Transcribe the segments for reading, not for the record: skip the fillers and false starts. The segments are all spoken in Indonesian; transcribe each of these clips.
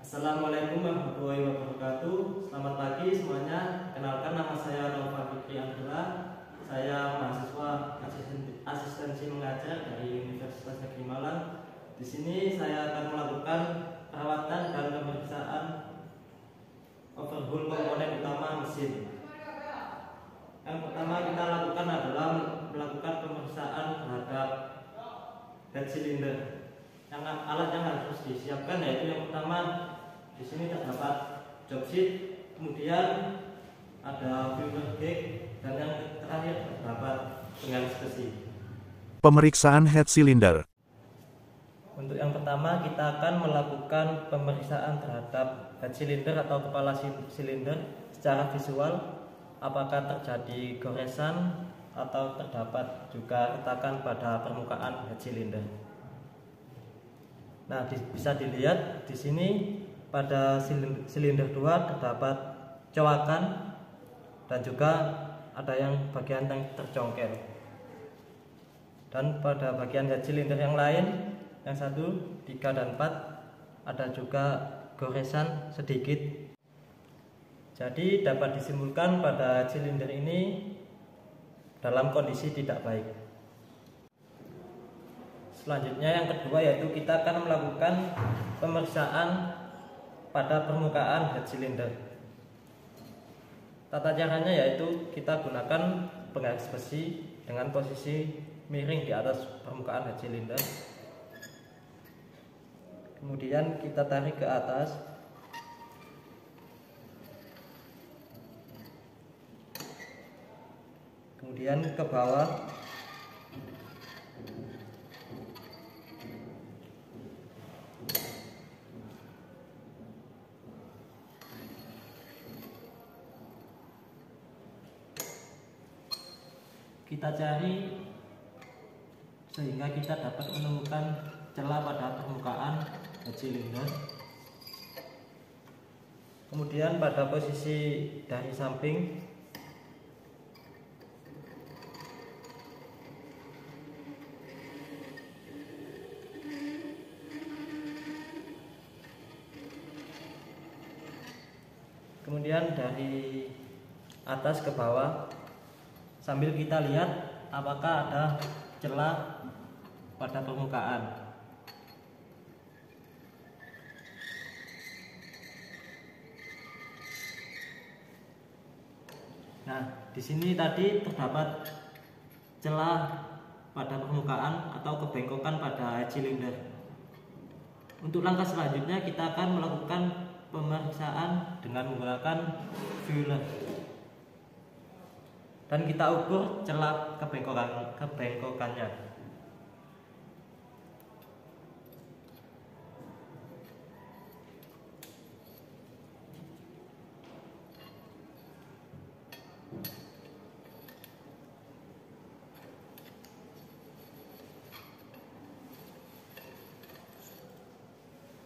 Assalamualaikum warahmatullahi wabarakatuh. Selamat pagi semuanya. Kenalkan, nama saya Nova Fikri Andela. Saya mahasiswa asistensi mengajar dari Universitas Negeri Malang. Di sini saya akan melakukan perawatan dan pemeriksaan overhaul komponen utama mesin. Yang pertama kita lakukan adalah melakukan pemeriksaan terhadap head cylinder. Yang alat yang harus disiapkan yaitu yang pertama di sini terdapat job sheet, kemudian ada filter gauge, dan yang terakhir terdapat penggaris besi. Pemeriksaan head cylinder. Untuk yang pertama kita akan melakukan pemeriksaan terhadap head cylinder atau kepala silinder secara visual, apakah terjadi goresan atau terdapat juga retakan pada permukaan head cylinder. Nah, bisa dilihat di sini pada silinder 2 terdapat coakan dan juga ada yang bagian yang tercongkel. Dan pada bagian head cylinder yang lain, yang 1, 3, dan 4 ada juga goresan sedikit. Jadi dapat disimpulkan pada silinder ini dalam kondisi tidak baik. Selanjutnya yang kedua yaitu kita akan melakukan pemeriksaan pada permukaan head cylinder. Tata caranya yaitu kita gunakan penggaris besi dengan posisi miring di atas permukaan head cylinder. Kemudian kita tarik ke atas. Kemudian ke bawah. Kita cari sehingga kita dapat menemukan celah pada permukaan head cylinder. Kemudian pada posisi dari samping kemudian dari atas ke bawah, sambil kita lihat apakah ada celah pada permukaan. Nah, di sini tadi terdapat celah pada permukaan atau kebengkokan pada head cylinder. Untuk langkah selanjutnya kita akan melakukan pemeriksaan dengan menggunakan filler. Dan kita ukur celah kebengkokannya.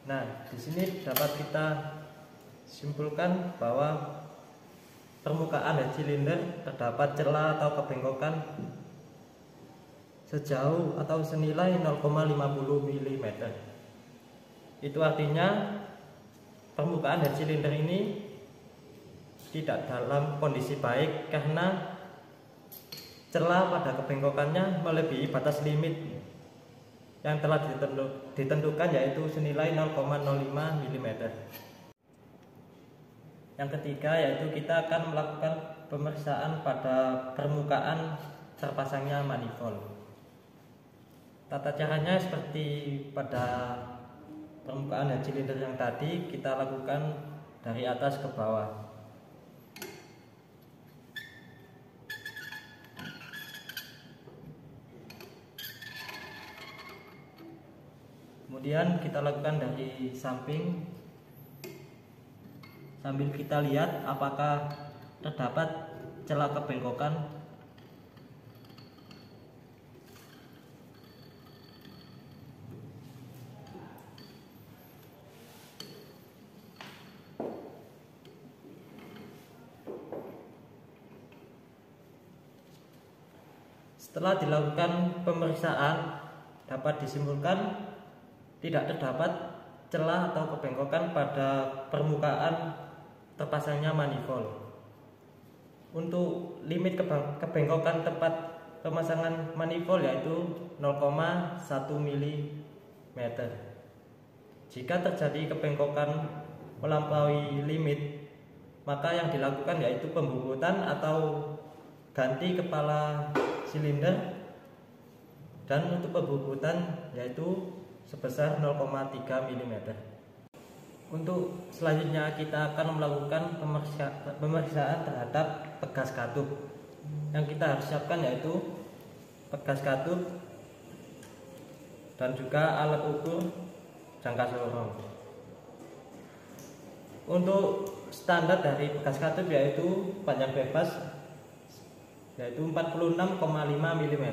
Nah, di sini dapat kita simpulkan bahwa permukaan head cylinder terdapat celah atau kebengkokan sejauh atau senilai 0,50 mm. Itu artinya permukaan head cylinder ini tidak dalam kondisi baik karena celah pada kebengkokannya melebihi batas limit yang telah ditentukan yaitu senilai 0,05 mm. Yang ketiga yaitu kita akan melakukan pemeriksaan pada permukaan terpasangnya manifold. Tata caranya seperti pada permukaan head cylinder yang tadi, kita lakukan dari atas ke bawah. Kemudian kita lakukan dari samping sambil kita lihat apakah terdapat celah kebengkokan. Setelah dilakukan pemeriksaan, dapat disimpulkan tidak terdapat celah atau kebengkokan pada permukaan terpasangnya manifold. Untuk limit kebengkokan tempat pemasangan manifold yaitu 0,1 mm. Jika terjadi kebengkokan melampaui limit, maka yang dilakukan yaitu pembubutan atau ganti kepala silinder, dan untuk pembubutan yaitu sebesar 0,3 mm. Untuk selanjutnya kita akan melakukan pemeriksaan terhadap pegas katup. Yang kita harus siapkan yaitu pegas katup dan juga alat ukur jangka sorong. Untuk standar dari pegas katup yaitu panjang bebas yaitu 46,5 mm.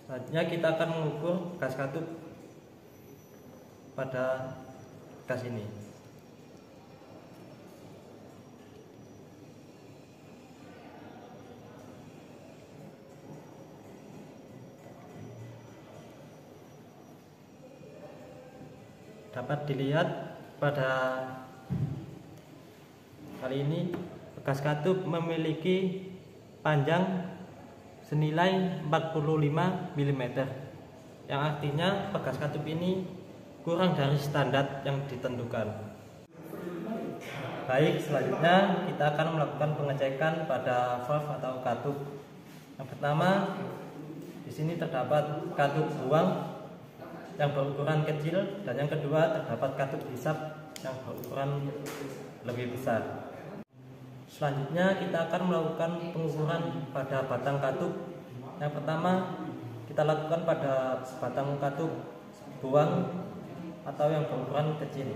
Selanjutnya kita akan mengukur pegas katup pada gas ini. Dapat dilihat pada kali ini pegas katup memiliki panjang senilai 45 mm, yang artinya pegas katup ini kurang dari standar yang ditentukan. Baik, selanjutnya kita akan melakukan pengecekan pada valve atau katup. Yang pertama, di sini terdapat katup buang yang berukuran kecil, dan yang kedua terdapat katup hisap yang berukuran lebih besar. Selanjutnya kita akan melakukan pengukuran pada batang katup. Yang pertama kita lakukan pada batang katup buang atau yang berukuran kecil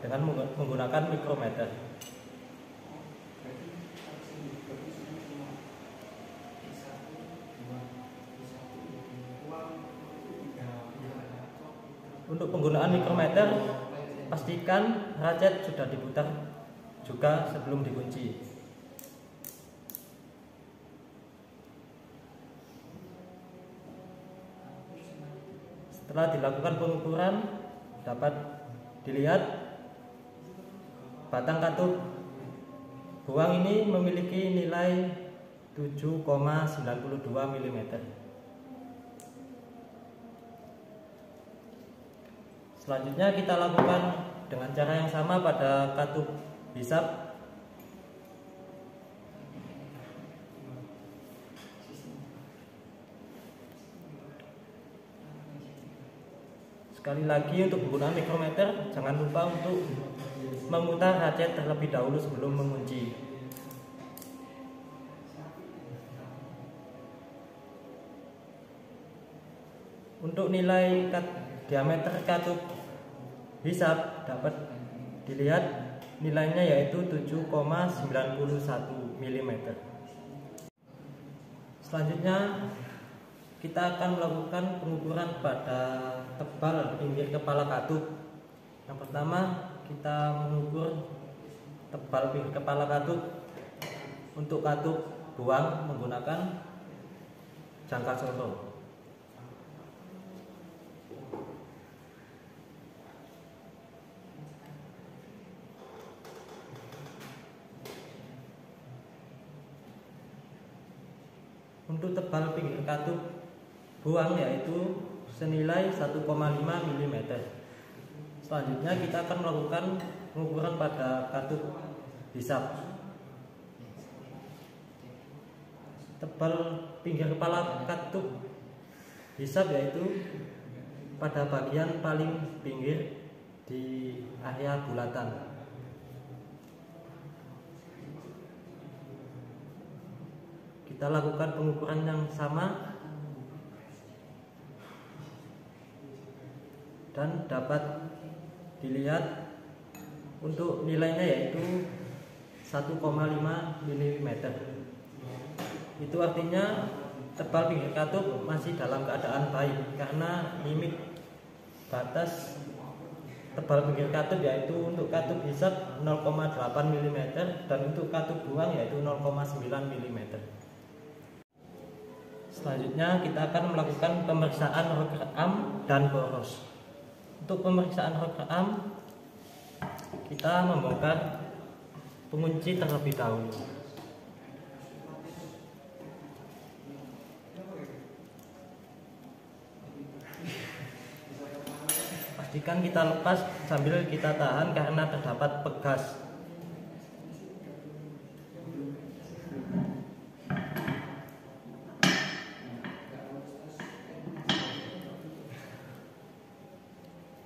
dengan menggunakan mikrometer. Untuk penggunaan mikrometer, pastikan ratchet sudah diputar juga sebelum dikunci. Setelah dilakukan pengukuran, dapat dilihat batang katup buang ini memiliki nilai 7,92 mm. Selanjutnya kita lakukan dengan cara yang sama pada katup hisap. Sekali lagi, untuk penggunaan mikrometer jangan lupa untuk memutar ratchet terlebih dahulu sebelum mengunci. Untuk nilai diameter katup hisap dapat dilihat nilainya yaitu 7,91 mm. Selanjutnya kita akan melakukan pengukuran pada tebal pinggir kepala katup. Yang pertama kita mengukur tebal pinggir kepala katup untuk katup buang menggunakan jangka sorong. Untuk tebal pinggir katup buang yaitu senilai 1,5 mm. Selanjutnya kita akan melakukan pengukuran pada katup hisap. Tebal pinggir kepala katup hisap yaitu pada bagian paling pinggir di area bulatan. Kita lakukan pengukuran yang sama dan dapat dilihat untuk nilainya yaitu 1,5 mm. Itu artinya tebal pinggir katup masih dalam keadaan baik, karena limit batas tebal pinggir katup yaitu untuk katup hisap 0,8 mm dan untuk katup buang yaitu 0,9 mm. Selanjutnya kita akan melakukan pemeriksaan rocker arm dan boros. Untuk pemeriksaan program, kita membongkar pengunci terlebih dahulu. Pastikan kita lepas sambil kita tahan karena terdapat pegas.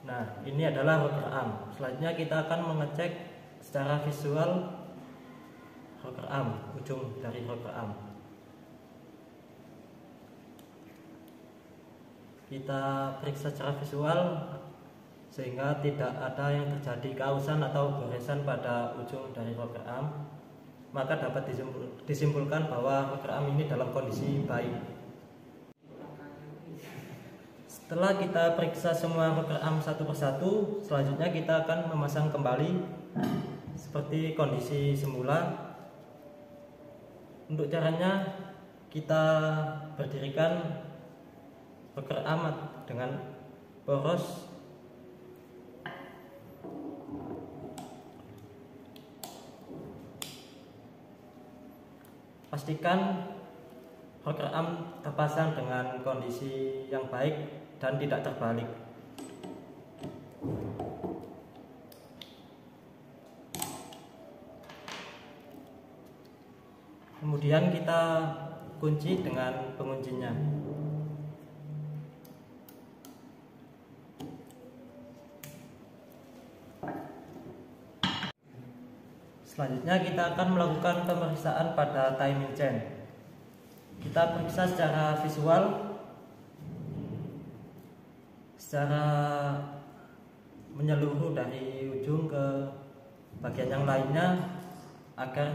Nah, ini adalah rocker arm. Selanjutnya kita akan mengecek secara visual rocker arm, ujung dari rocker arm. Kita periksa secara visual sehingga tidak ada yang terjadi keausan atau goresan pada ujung dari rocker arm. Maka dapat disimpulkan bahwa rocker arm ini dalam kondisi baik. Setelah kita periksa semua rocker arm satu persatu, selanjutnya kita akan memasang kembali seperti kondisi semula. Untuk caranya, kita berdirikan rocker arm dengan poros pastikan rocker arm terpasang dengan kondisi yang baik dan tidak terbalik. Kemudian kita kunci dengan penguncinya. Selanjutnya kita akan melakukan pemeriksaan pada timing chain. Kita periksa secara visual, secara menyeluruh dari ujung ke bagian yang lainnya agar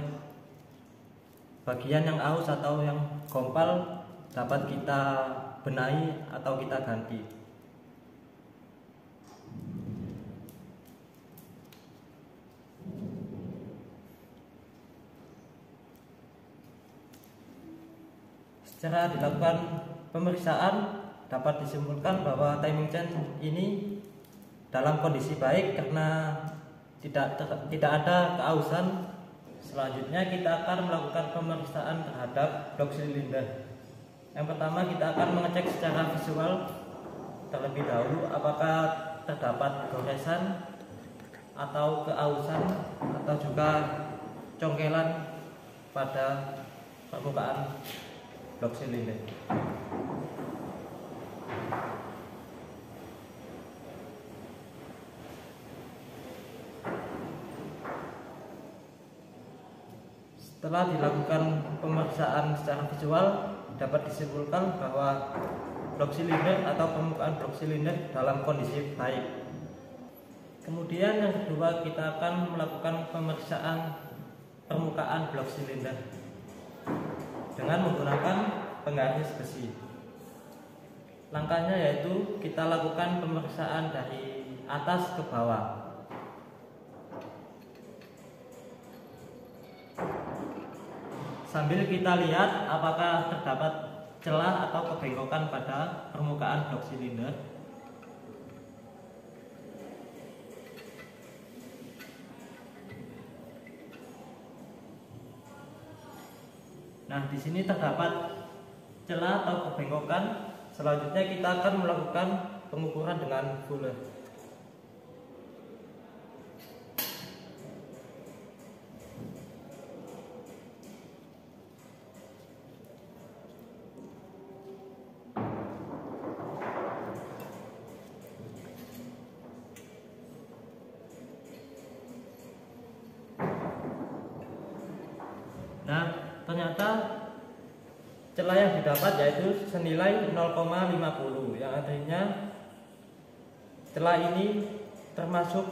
bagian yang aus atau yang gompal dapat kita benahi atau kita ganti. Secara dilakukan pemeriksaan dapat disimpulkan bahwa timing chain ini dalam kondisi baik karena tidak ada keausan. Selanjutnya kita akan melakukan pemeriksaan terhadap blok silinder. Yang pertama kita akan mengecek secara visual terlebih dahulu apakah terdapat goresan atau keausan atau juga congkelan pada permukaan blok silinder. Setelah dilakukan pemeriksaan secara visual, dapat disimpulkan bahwa blok silinder atau permukaan blok silinder dalam kondisi baik. Kemudian yang kedua kita akan melakukan pemeriksaan permukaan blok silinder dengan menggunakan penggaris besi. Langkahnya yaitu kita lakukan pemeriksaan dari atas ke bawah. Sambil kita lihat apakah terdapat celah atau kebengkokan pada permukaan blok silinder. Nah, di sini terdapat celah atau kebengkokan. Selanjutnya kita akan melakukan pengukuran dengan fuller. Nah, ternyata celah yang didapat yaitu senilai 0,50, yang artinya celah ini termasuk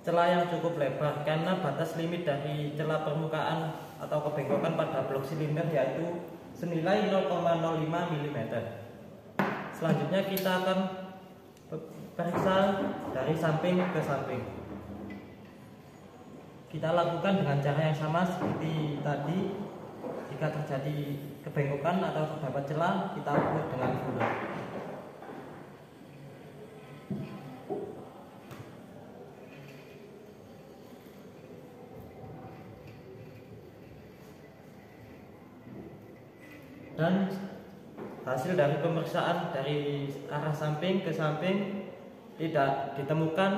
celah yang cukup lebar karena batas limit dari celah permukaan atau kebengkokan pada blok silinder yaitu senilai 0,05 mm. Selanjutnya kita akan periksa dari samping ke samping. Kita lakukan dengan cara yang sama seperti tadi. Jika terjadi kebengkokan atau terdapat celah, kita ukur dengan fuller. Dan hasil dari pemeriksaan dari arah samping ke samping tidak ditemukan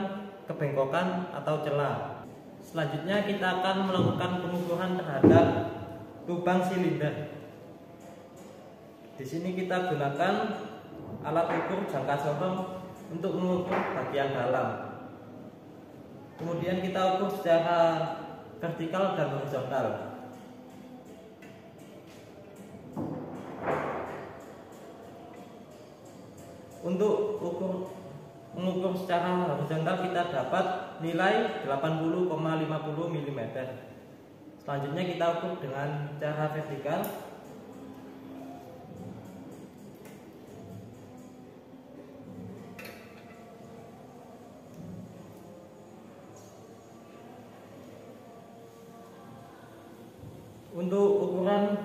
kebengkokan atau celah. Selanjutnya kita akan melakukan pengukuran terhadap lubang silinder. Di sini kita gunakan alat ukur jangka sorong untuk mengukur bagian dalam. Kemudian kita ukur secara vertikal dan horizontal. Untuk mengukur secara horizontal kita dapat nilai 80,50 mm. Selanjutnya kita ukur dengan cara vertikal. Untuk ukuran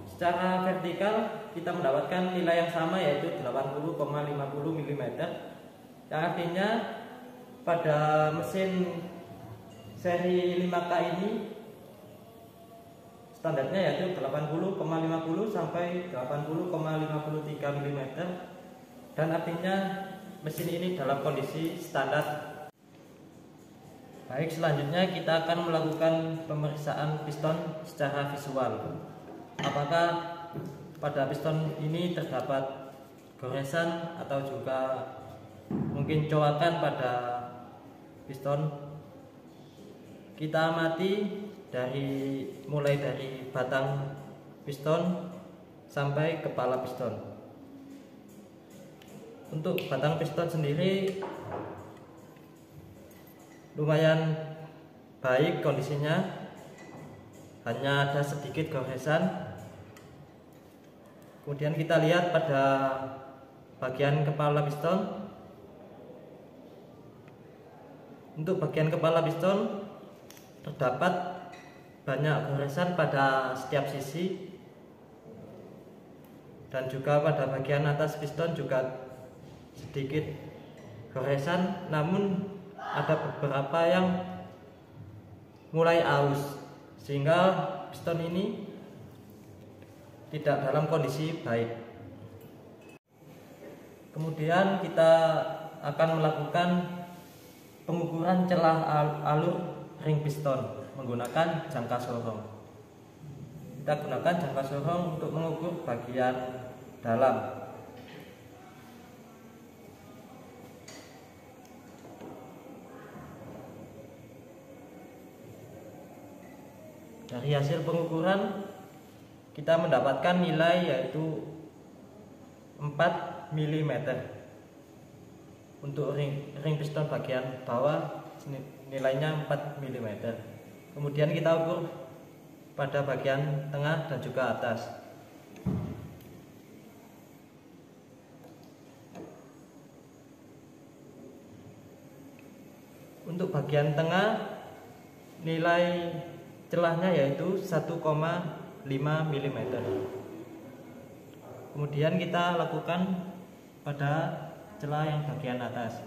secara vertikal kita mendapatkan nilai yang sama, yaitu 80,50 mm. Yang artinya pada mesin seri 5K ini standarnya yaitu 80,50 sampai 80,53 mm, dan artinya mesin ini dalam kondisi standar. Baik, selanjutnya kita akan melakukan pemeriksaan piston secara visual. Apakah pada piston ini terdapat goresan atau juga mungkin coakan pada piston. Kita amati mulai dari batang piston sampai kepala piston. Untuk batang piston sendiri lumayan baik kondisinya, hanya ada sedikit goresan. Kemudian kita lihat pada bagian kepala piston. Untuk bagian kepala piston terdapat banyak goresan pada setiap sisi, dan juga pada bagian atas piston juga sedikit goresan, namun ada beberapa yang mulai aus, sehingga piston ini tidak dalam kondisi baik. Kemudian kita akan melakukan pengukuran celah alur ring piston menggunakan jangka sorong. Kita gunakan jangka sorong untuk mengukur bagian dalam. Dari hasil pengukuran kita mendapatkan nilai yaitu 4 mm. Untuk ring piston bagian bawah nilainya 4 mm. Kemudian kita ukur pada bagian tengah dan juga atas. Untuk bagian tengah nilai celahnya yaitu 1,5 mm. Kemudian kita lakukan pada celah yang bagian atas.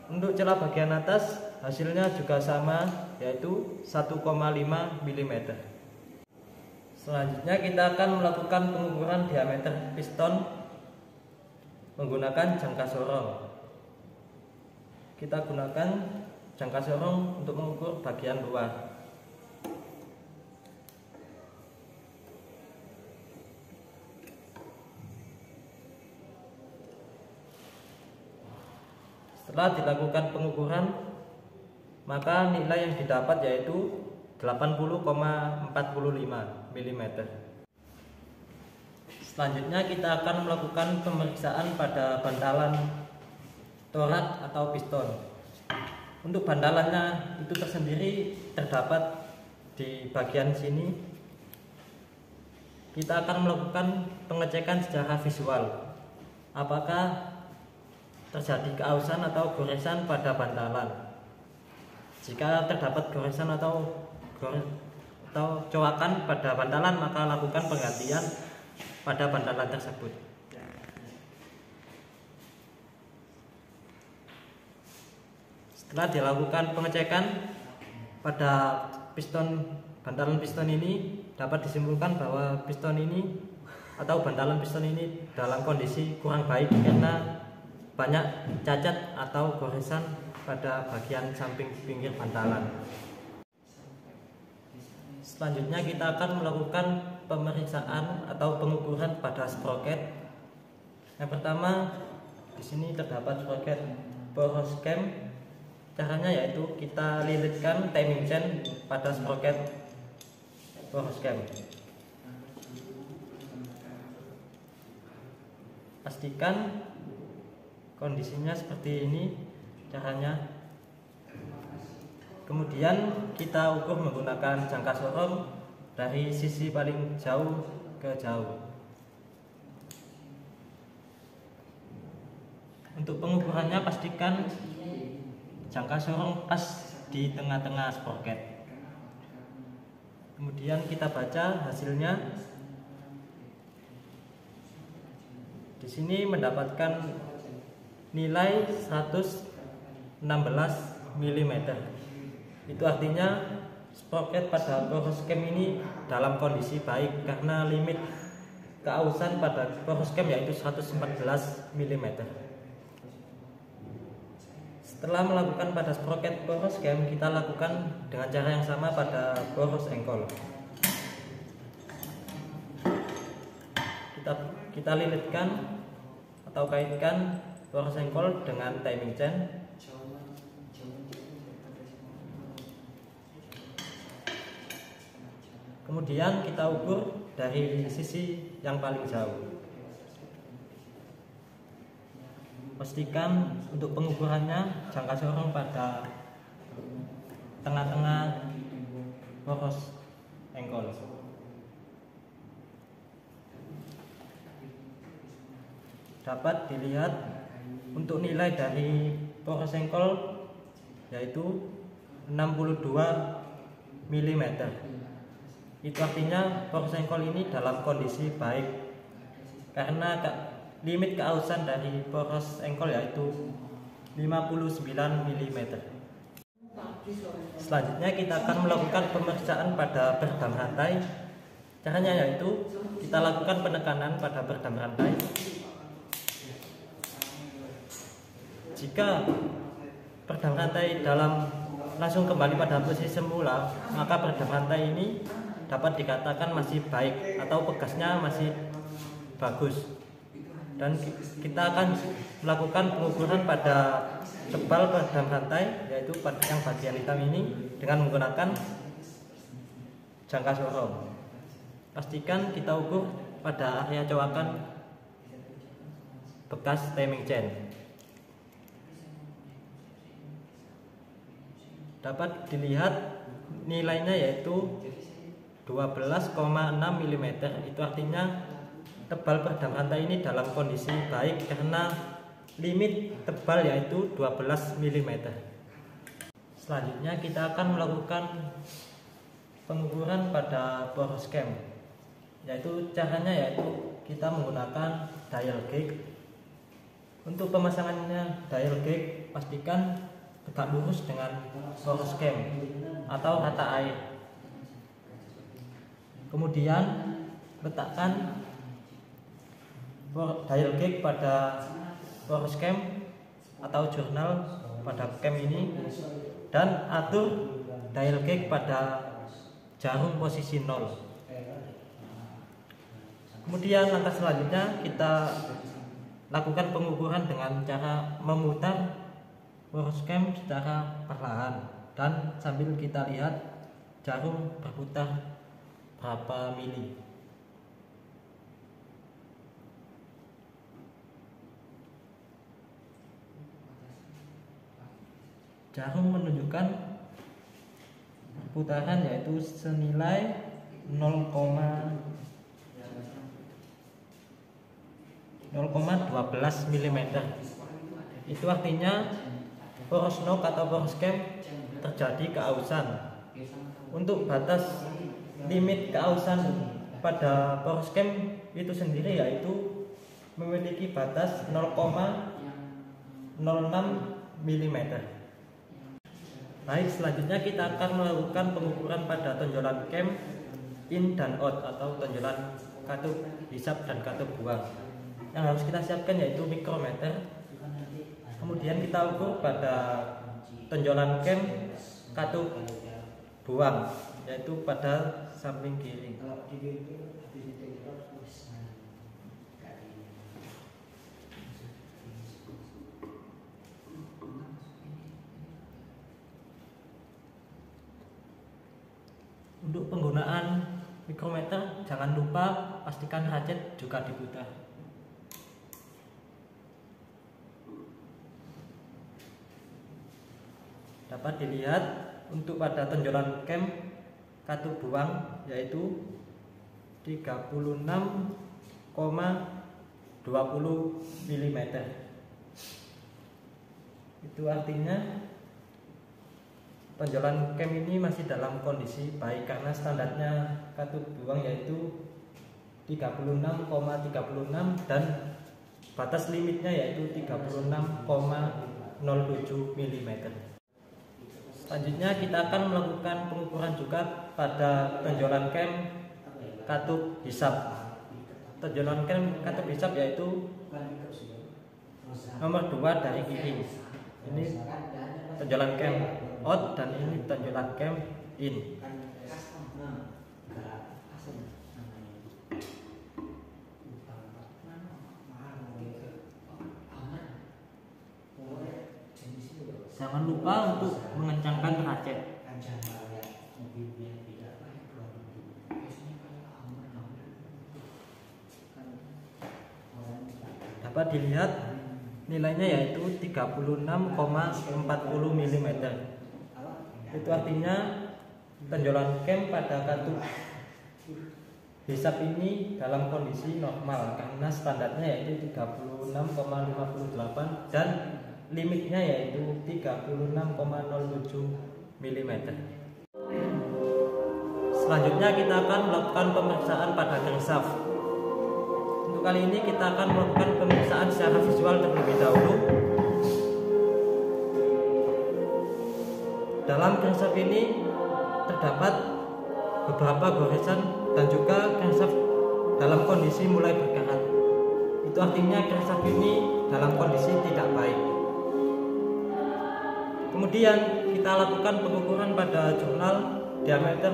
Untuk celah bagian atas hasilnya juga sama, yaitu 1,5 mm. Selanjutnya kita akan melakukan pengukuran diameter piston menggunakan jangka sorong. Kita gunakan jangka sorong untuk mengukur bagian luar. Setelah dilakukan pengukuran, maka nilai yang didapat yaitu 80,45 mm. Selanjutnya kita akan melakukan pemeriksaan pada bantalan torak atau piston. Untuk bantalannya itu tersendiri terdapat di bagian sini. Kita akan melakukan pengecekan secara visual, apakah terjadi keausan atau goresan pada bantalan. Jika terdapat goresan atau coakan pada bantalan, maka lakukan penggantian pada bantalan tersebut. Setelah dilakukan pengecekan pada bantalan piston ini, dapat disimpulkan bahwa piston ini atau bantalan piston ini dalam kondisi kurang baik karena banyak cacat atau goresan pada bagian samping pinggir bantalan. Selanjutnya kita akan melakukan pemeriksaan atau pengukuran pada sprocket. Yang pertama, di sini terdapat sprocket boros cam. Caranya yaitu kita lilitkan timing chain pada sprocket boros cam. Pastikan kondisinya seperti ini caranya. Kemudian kita ukur menggunakan jangka sorong dari sisi paling jauh ke jauh. Untuk pengukurannya pastikan jangka sorong pas di tengah-tengah sprocket. Kemudian kita baca hasilnya. Di sini mendapatkan nilai 116 mm. Itu artinya sprocket pada boros cam ini dalam kondisi baik karena limit keausan pada boros cam yaitu 114 mm. Setelah melakukan pada sprocket boros cam, kita lakukan dengan cara yang sama pada boros engkol. Kita lilitkan atau kaitkan boros engkol dengan timing chain. Kemudian kita ukur dari sisi yang paling jauh. Pastikan untuk pengukurannya jangka sorong pada tengah-tengah boros engkol. Dapat dilihat untuk nilai dari boros engkol yaitu 62 mm. Itu artinya boros engkol ini dalam kondisi baik karena limit keausan dari boros engkol yaitu 59 mm. Selanjutnya kita akan melakukan pemeriksaan pada peredam rantai. Caranya yaitu kita lakukan penekanan pada peredam rantai. Jika peredam rantai langsung kembali pada posisi semula, maka peredam rantai ini dapat dikatakan masih baik atau pegasnya masih bagus. Dan kita akan melakukan pengukuran pada tebal peredam rantai yaitu yang bagian hitam ini dengan menggunakan jangka sorong. Pastikan kita ukur pada area cowakan bekas timing chain. Dapat dilihat nilainya yaitu 12,6 mm. Itu artinya tebal peredam rantai ini dalam kondisi baik karena limit tebal yaitu 12 mm. Selanjutnya kita akan melakukan pengukuran pada boros cam, yaitu caranya yaitu kita menggunakan dial gauge. Untuk pemasangannya dial gauge pastikan tegak lurus dengan boros cam atau rata air. Kemudian letakkan dial gauge pada boros cam atau jurnal pada cam ini dan atur dial gauge pada jarum posisi 0. Kemudian langkah selanjutnya kita lakukan pengukuran dengan cara memutar boros cam secara perlahan dan sambil kita lihat jarum berputar berapa mili. Jarum menunjukkan putaran yaitu senilai 0,12 mm. Itu artinya boros nok atau boros cam terjadi keausan. Untuk batas limit keausan pada boros cam itu sendiri yaitu memiliki batas 0,06 mm. Baik, selanjutnya kita akan melakukan pengukuran pada tonjolan cam in dan out atau tonjolan katup hisap dan katup buang. Yang harus kita siapkan yaitu mikrometer. Kemudian kita ukur pada tonjolan cam katup buang yaitu pada samping kiri. Untuk penggunaan mikrometer, jangan lupa pastikan ratchet juga diputar. Dapat dilihat untuk pada tonjolan cam katup buang yaitu 36,20 mm. Itu artinya tonjolan cam ini masih dalam kondisi baik karena standarnya katup buang yaitu 36,36 dan batas limitnya yaitu 36,07 mm. Selanjutnya kita akan melakukan pengukuran juga pada tonjolan cam katup hisap. Tonjolan cam katup hisap yaitu nomor 2 dari kiri. Ini tonjolan cam out dan ini tonjolan cam in. Jangan lupa untuk mengencangkan ratchet. Dapat dilihat nilainya yaitu 36,40 mm. Itu artinya tonjolan cam pada katup hisap ini dalam kondisi normal karena standarnya yaitu 36,58 dan limitnya yaitu 36,07 mm. Selanjutnya kita akan melakukan pemeriksaan pada crankshaft. Untuk kali ini kita akan melakukan pemeriksaan secara visual terlebih dahulu. Dalam crankshaft ini terdapat beberapa goresan dan juga crankshaft dalam kondisi mulai berkarat. Itu artinya crankshaft ini dalam kondisi tidak baik. Kemudian kita lakukan pengukuran pada jurnal diameter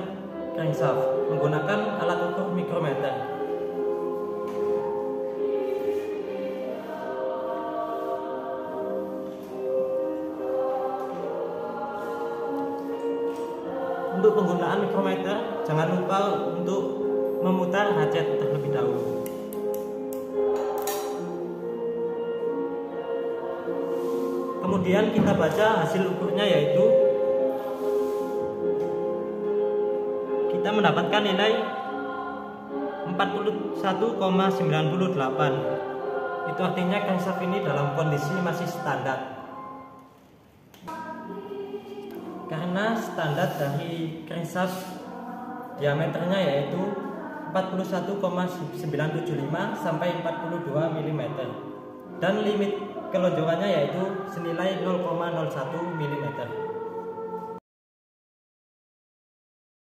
crankshaft menggunakan alat ukur mikrometer. Untuk penggunaan mikrometer, jangan lupa untuk memutar ratchet terlebih dahulu. Kemudian kita baca hasil ukurnya yaitu kita mendapatkan nilai 41,98. Itu artinya crankshaft ini dalam kondisi masih standar. Karena standar dari crankshaft diameternya yaitu 41,975 sampai 42 mm dan limit kelonjongannya yaitu senilai 0,01 mm.